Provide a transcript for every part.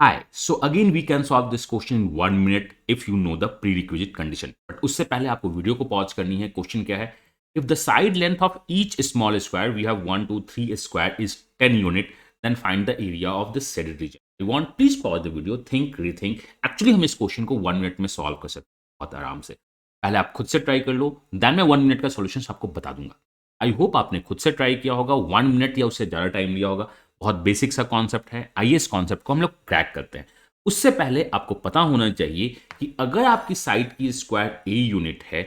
Hi, so again we can solve this question in 1 minute if you know the prerequisite condition. But उससे पहले आपको video को pause करनी है. Question क्या है? If the side length of each small square, we have 1, 2, 3 square is 10 unit, then find the area of the shaded region. You want please pause the video, think, rethink. Actually हम इस question को 1 minute में solve कर सकते हैं बहुत आराम से. पहले आप खुद से ट्राई कर लो, देन मैं 1 मिनट का सॉल्यूशन आपको बता दूंगा. आई होप आपने खुद से ट्राई किया होगा, 1 मिनट या उससे ज़्यादा टाइम लिया होगा. बहुत बेसिक सा कॉन्सेप्ट है. आइए इस कॉन्सेप्ट को हम लोग क्रैक करते हैं. उससे पहले आपको पता होना चाहिए कि अगर आपकी साइड की स्क्वायर ए यूनिट है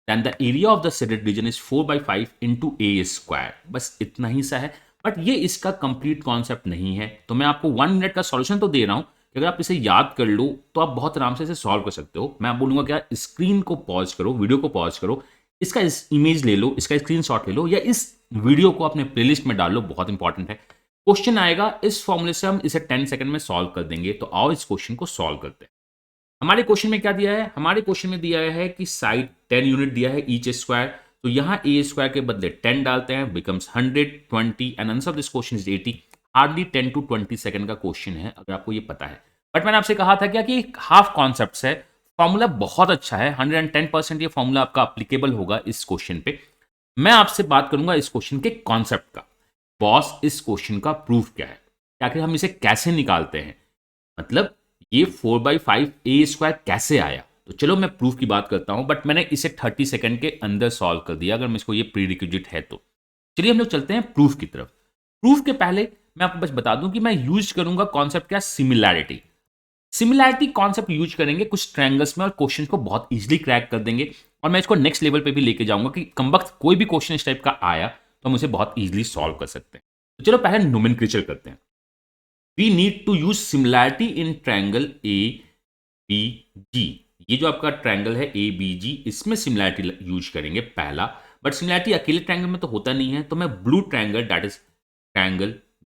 then the area of the shaded region is 4/5 into a square. बस इतना ही सा है, बट ये इसका कंप्लीट कॉन्सेप्ट नहीं है. तो मैं आपको 1 मिनट का सॉल्यूशन तो दे रहा हूं कि अगर आप इसे याद कर लो तो आप बहुत आराम से इसे सॉल्व कर सकते हो. मैं आप बोलूंगा क्या, स्क्रीन को पॉज करो, वीडियो को पॉज करो, इसका इमेज ले लो, इसका स्क्रीनशॉट ले लो, या इस वीडियो को अपने प्लेलिस्ट में डाल लो. बहुत इंपॉर्टेंट है. क्वेश्चन आएगा, इस फॉर्मूले से हम इसे 10 सेकंड में सॉल्व कर देंगे. तो आओ इस क्वेश्चन को सॉल्व करते हैं. हमारे क्वेश्चन में क्या दिया है? हमारे क्वेश्चन में दिया है कि साइड 10 यूनिट दिया है ईच स्क्वायर. तो यहां ए स्क्वायर के बदले 10 डालते हैं, becomes 100, 20 and answer of this question is 80. Hardly 10 to 20 second का क्वेश्चन है अगर आपको ये पता है. बट मैंने आपसे कहा था क्या कि हाफ कॉन्सेप्ट है. फॉर्मूला बहुत अच्छा है, 110% ये फॉर्मूला आपका अप्लीकेबल होगा इस क्वेश्चन पे. मैं आपसे बात करूंगा इस क्वेश्चन के कॉन्सेप्ट का. बॉस, इस क्वेश्चन का प्रूफ क्या है, आखिर हम इसे कैसे निकालते हैं, मतलब ये 4/5 ए स्क्वायर कैसे आया. तो चलो मैं प्रूफ की बात करता हूं, बट मैंने इसे 30 सेकंड के अंदर सॉल्व कर दिया अगर मैं इसको ये प्री रिक्विजिट है तो. चलिए हम लोग चलते हैं प्रूफ की तरफ. प्रूफ के पहले मैं आपको बस बता दूं कि मैं यूज करूंगा कॉन्सेप्ट क्या, सिमिलैरिटी. सिमिलैरिटी कॉन्सेप्ट यूज करेंगे कुछ ट्रायंगल्स में और क्वेश्चन को बहुत इजीली क्रैक कर देंगे. और मैं इसको नेक्स्ट लेवल पे भी लेके जाऊंगा कि कमबख्त कोई भी क्वेश्चन इस टाइप का आया तो हम उसे बहुत इजीली सॉल्व कर सकते हैं. तो चलो पहले नोमेनक्लेचर करते हैं. We need to use similarity in triangle A B G. ये जो आपका ट्रायंगल है ए बी जी, इसमें सिमिलैरिटी यूज करेंगे पहला. बट सिमिलैरिटी अकेले ट्रायंगल में तो होता नहीं है, तो मैं blue triangle that is triangle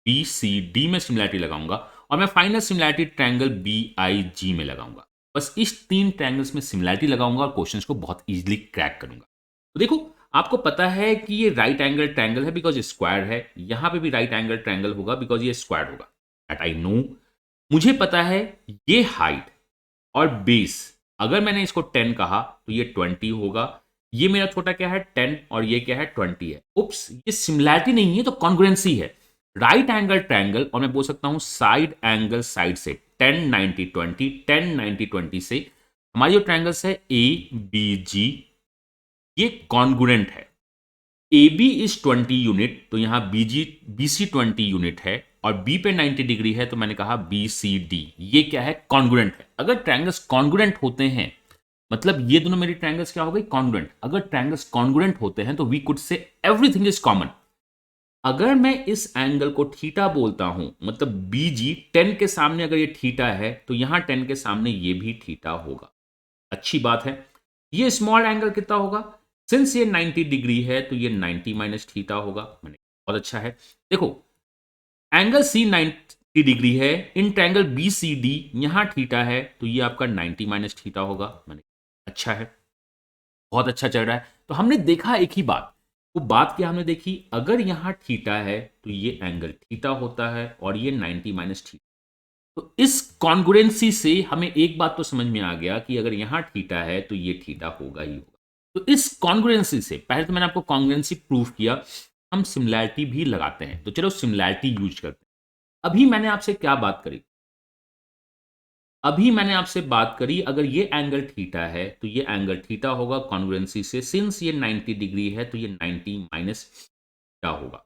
B C D में सिमिलैरिटी लगाऊंगा, और मैं final similarity triangle B I G में लगाऊंगा. बस इस 3 ट्रायंगल्स में सिमिलैरिटी लगाऊंगा और क्वेश्चंस को बहुत इजीली क्रैक करूंगा. तो देखो, आपको पता है कि ये राइट एंगल ट्रायंगल है बिकॉज स्क्वायर है. यहां पे भी राइट एंगल ट्रायंगल होगा बिकॉज ये स्क्वायर होगा. That I know. मुझे पता है ये हाइट और बेस, अगर मैंने इसको 10 कहा तो ये 20 होगा. ये मेरा छोटा क्या है, 10, और ये क्या है, 20 है. उप्स, ये सिमिलैरिटी नहीं है तो कॉन्ग्रुएंसी है. राइट एंगल ट्रायंगल, और मैं बोल सकता हूं साइड एंगल साइड से 10 90 20 10 90 20 से हमारी जो ट्रायंगल्स है ए बी जी, ये कॉन्ग्रुएंट है. ए बी इज 20 यूनिट, तो यहां बी सी 20 यूनिट है, और बी पे 90 डिग्री है, तो मैंने कहा बी सी डी. ये क्या है, कॉन्ग्रुएंट है. अगर ट्रायंगल्स कॉन्ग्रुएंट होते हैं, मतलब ये दोनों मेरी ट्रायंगल्स क्या हो गई, कॉन्ग्रुएंट. अगर ट्रायंगल्स कॉन्ग्रुएंट होते हैं तो we could say everything is common. अगर मैं इस एंगल को थीटा बोलता हूं, मतलब बी जी 10 के सामने अगर ये थीटा है तो यहां 10 के सामने ये भी थीटा होगा. अच्छी बात है. ये स्मॉल एंगल कितना होगा, सिंस ये 90 डिग्री है तो ये 90 माइनस थीटा होगा. मैंने बहुत अच्छा है. देखो, एंगल सी 90 डिग्री है, in triangle B C D यहां थीटा है तो ये आपका 90 माइनस थीटा होगा. मैंने अच्छा है, बहुत अच्छा चल रहा है. तो हमने देखा एक ही बात. वो बात क्या हमने देखी, अगर यहां थीटा है तो ये एंगल थीटा होता है, और ये 90 माइनस थीटा. तो इस कॉन्ग्रुएंसी से हमें एक बात तो समझ में आ गया कि अगर यहां थीटा है तो ये थीटा होगा ही होगा. तो इस कॉन्ग्रुएंसी से पहले तो मैंने आपको कॉन्ग्रुएंसी प्रूफ किया, हम सिमिलैरिटी भी लगाते हैं. तो चलो सिमिलैरिटी यूज करते हैं. अभी मैंने आपसे क्या बात करी, अभी मैंने आपसे बात करी अगर ये एंगल थीटा है तो ये एंगल थीटा होगा कॉन्ग्रुएंसी से. सिंस ये 90 डिग्री है तो ये 90 माइनस थीटा होगा.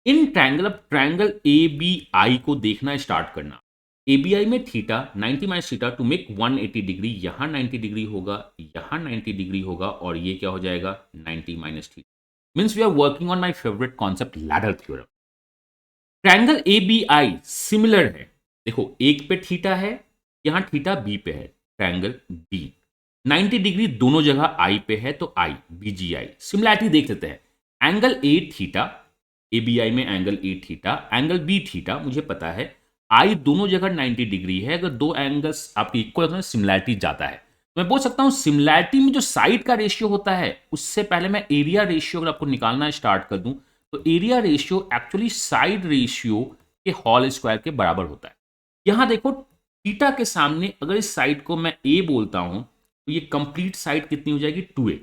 इन ट्रायंगल, अब ट्रायंगल ए बी आई को देखना स्टार्ट करना. ए बी आई में theta 90 minus theta two make 180 degree, यहां 90 डिग्री होगा, यहां 90 डिग्री होगा, और ये क्या हो जाएगा, 90 minus theta. Means we are working on my favourite concept, ladder theorem. Triangle A B I similar है. देखो, एक पे थीटा है, यहां थीटा बी पे है. ट्रायंगल बी 90 डिग्री दोनों जगह आई पे है, तो आई बी जी आई. सिमिलैरिटी देख लेते हैं. Angle A theta, A B I में angle A theta, angle B theta मुझे पता है. आई दोनों जगह 90 डिग्री है. अगर दो एंगल्स आपके इक्वल होते हैं सिमिलैरिटी जाता है. तो मैं बोल सकता हूं सिमिलैरिटी में जो साइड का रेशियो होता है, उससे पहले मैं एरिया रेशियो अगर आपको निकालना स्टार्ट कर दूं, तो area ratio actually side ratio के होल स्क्वायर के बराबर होता है. यहां देखो, थीटा के सामने अगर इस साइड को मैं ए बोलता हूं तो ये कंप्लीट साइड कितनी हो जाएगी 2a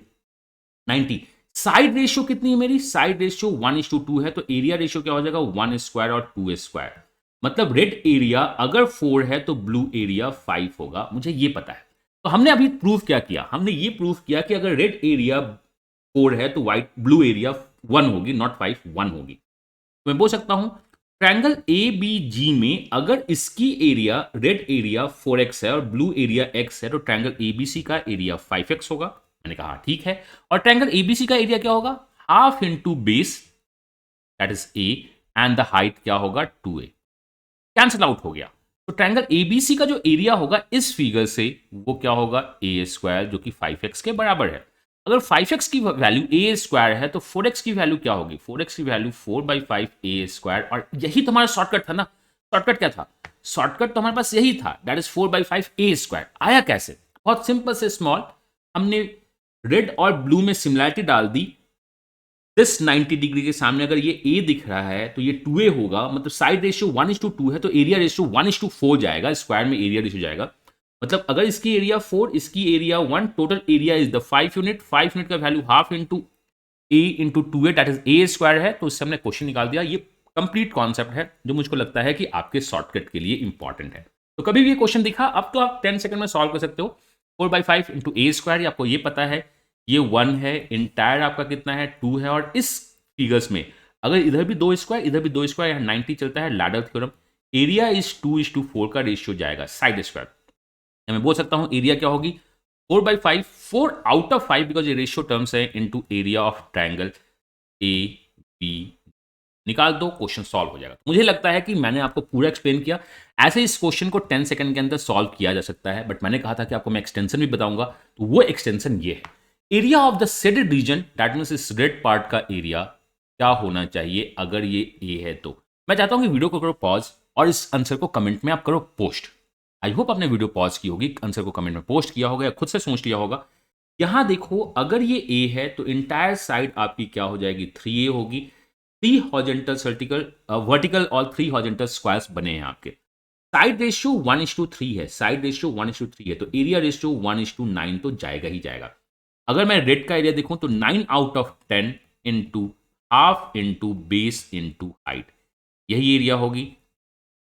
90। साइड रेशियो कितनी है मेरी, साइड रेशियो 1:2 है, तो एरिया रेशियो क्या हो जाएगा 1 स्क्वायर और 2 स्क्वायर। मतलब रेड एरिया अगर 4 है तो ब्लू एरिया 5 होगा, मुझे ये पता है। तो हमने अभी प्रूफ क्या किया, हमने ये प्रूफ किया कि अगर रेड एरिया 4 है तो व्हाइट ब्लू एरिया 1 होगी, नॉट 5, 1 होगी। तो मैं बोल सकता हूं ट्रायंगल ए बी जी में अगर इसकी एरिया रेड एरिया 4x है और ब्लू एरिया x है तो ट्रायंगल एबीसी का एरिया 5x होगा। मैंने कहा ठीक है। और ट्रायंगल एबीसी का एरिया क्या होगा, half into base that is A and the height क्या होगा 2a, कैंसिल आउट हो गया। तो ट्रायंगल एबीसी का जो एरिया होगा इस फिगर से वो क्या होगा ए स्क्वायर, जो कि 5x के बराबर है। अगर 5x की वैल्यू ए स्क्वायर है तो 4x की वैल्यू क्या होगी, 4x की वैल्यू 4/5 ए स्क्वायर। और यही तुम्हारा शॉर्टकट था ना, शॉर्टकट क्या था, शॉर्टकट तो हमारे पास यही था, दैट इज 4/5 ए स्क्वायर। आया कैसे, बहुत सिंपल से स्मॉल, हमने रेड और ब्लू में सिमिलरिटी डाल दी। दिस 90 डिग्री के सामने अगर ये a दिख रहा है तो ये 2a होगा, मतलब साइड रेशियो 1:2 है तो एरिया रेशियो 1:4 जाएगा, स्क्वायर में एरिया रेशियो जाएगा। मतलब अगर इसकी एरिया 4, इसकी area 1, total area is the 5 unit. 5 unit का value half into a into 2a that is a square है। तो इससे हमने क्वेश्चन निकाल दिया। ये कंप्लीट कॉन्सेप्ट है जो मुझको लगता है कि आपके शॉर्टकट के लिए इंपॉर्टेंट है। तो कभी भी ये क्वेश्चन दिखा अब तो आप 10 सेकंड में सॉल्व कर सकते हो। 4/5 इंटू a स्क्वायर, आपको ये पता है ये 1 है, इंटायर आपका कितना है 2 है। और इस फिगर्स में अगर इधर भी 2 स्क्वायर इधर भी 2 स्क्वायर, यहाँ 90 चलता है लैडर थ्योरम, एरिया इज 2:4 का रेशियो जाएगा साइड स्क्वायर। मैं बोल सकता हूं एरिया क्या होगी 4/5, 4 आउट ऑफ 5 बिकॉज ये रेशियो टर्म्स है into area of triangle A B. निकाल दो, क्वेश्चन सॉल्व हो जाएगा। मुझे लगता है कि मैंने आपको पूरा एक्सप्लेन किया। ऐसे इस क्वेश्चन को 10 सेकंड के अंदर सॉल्व किया जा सकता है, बट मैंने कहा था कि आपको मैं एक्सटेंशन भी बताऊंगा, तो वो एक्सटेंशन ये है। Area of the shaded reason that means इस रेड पार्ट का एरिया क्या होना चाहिए अगर ये ए है तो। मैं चाहता हूं कि वीडियो को करो पॉज और इस आंसर को कमेंट में आप करो पोस्ट। आई होप आपने वीडियो पॉज की होगी, आंसर को कमेंट में पोस्ट किया होगा या खुद से सोच लिया होगा। यहां देखो अगर ये ए है तो इंटायर साइड आपकी क्या हो जाएगी 3a होगी। 3 हॉरिजॉन्टल वर्टिकल और 3 हॉरिजॉन्टल स्क्वायर्स बने हैं आपके। साइड रेशियो 1:3 है, साइड रेशियो 1:3 है तो एरिया रेशियो 1:9 तो जाएगा ही जाएगा। अगर मैं रेड का एरिया देखूं तो 9 out of 10 into half into base into height, यही एरिया होगी।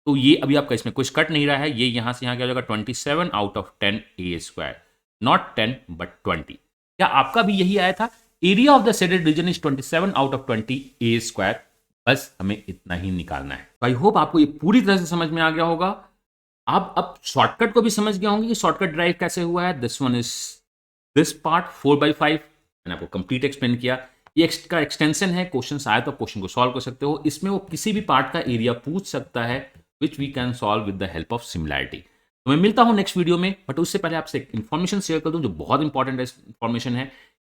तो ये अभी आपका इसमें कुछ कट नहीं रहा है, ये यहां से यहां क्या हो जाएगा 27 out of 10 A square, not 10 but 20। क्या आपका भी यही आया था, area of the shaded region is 27 out of 20 A square. बस हमें इतना ही निकालना है। आई होप आपको ये पूरी तरह से समझ में आ गया होगा। आप अब शॉर्टकट को भी समझ गए होंगे कि शॉर्टकट ड्राइव कैसे हुआ है। This one is this part 4/5 मैंने आपको कंप्लीट एक्सप्लेन किया। ये का एक्सटेंशन है, क्वेश्चन आया तो क्वेश्चन को सॉल्व कर सकते हो। इसमें वो किसी भी पार्ट का एरिया पूछ सकता है which we can solve with the help of similarity. तो मैं मिलता हूं नेक्स्ट वीडियो में, बट उससे पहले आपसे इन्फॉर्मेशन शेयर कर दूं जो बहुत इंपॉर्टेंट इन्फॉर्मेशन है।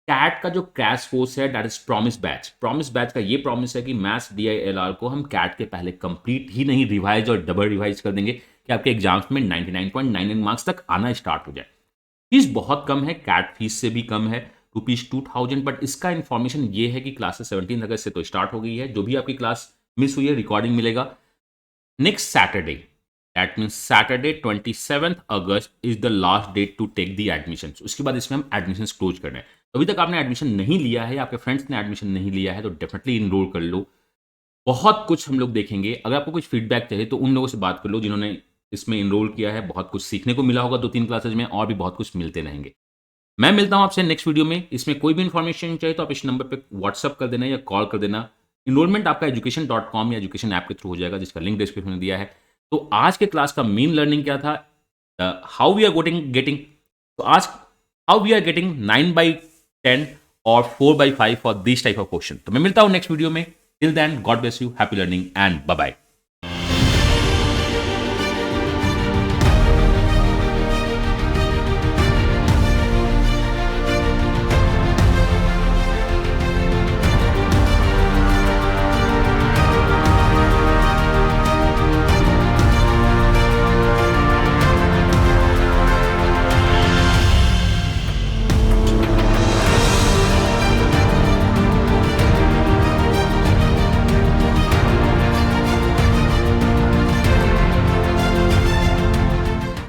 कैट का जो क्रैश कोर्स है that is promise batch. Promise batch का ये प्रॉमिस है कि मैथ्स DILR को हम कैट के पहले कंप्लीट ही नहीं रिवाइज और डबल रिवाइज कर देंगे कि आपके एग्जाम्स में 99.99 मार्क्स तक आना स्टार्ट हो जाए। फीस बहुत कम है, कैट फीस से भी कम है ₹2000, बट इसका इन्फॉर्मेशन ये है कि क्लासेस 17 अगस्त से तो स्टार्ट हो गई है। जो भी आपकी क्लास मिस हुई है रिकॉर्डिंग मिलेगा next Saturday, that means Saturday 27 August is the last date to take the admission. उसके बाद इसमें हम एडमिशन क्लोज कर रहे हैं। अभी तक आपने एडमिशन नहीं लिया है, आपके फ्रेंड्स ने एडमिशन नहीं लिया है तो डेफिनेटली इनरोल कर लो। बहुत कुछ हम लोग देखेंगे। अगर आपको कुछ फीडबैक चाहिए तो उन लोगों से बात कर लो जिन्होंने इसमें इनरोल किया है। बहुत कुछ सीखने को मिला होगा 2-3 क्लासेज में, और भी बहुत कुछ मिलते रहेंगे। मैं मिलता हूं आपसे नेक्स्ट वीडियो में। इसमें कोई भी इन्फॉर्मेशन चाहिए तो आप इस नंबर पे व्हाट्सअप कर देना या कॉल कर देना। इनरोलमेंट आपका education.com या एजुकेशन ऐप के थ्रू हो जाएगा, जिसका लिंक डिस्क्रिप्शन में दिया है। तो आज के क्लास का मेन लर्निंग क्या था, हाउ वी आर गेटिंग तो आज हाउ वी आर गेटिंग 9/10 और 4/5 for this type of question. तो मैं मिलता हूं नेक्स्ट वीडियो में। Till then God bless you, happy learning and bye bye.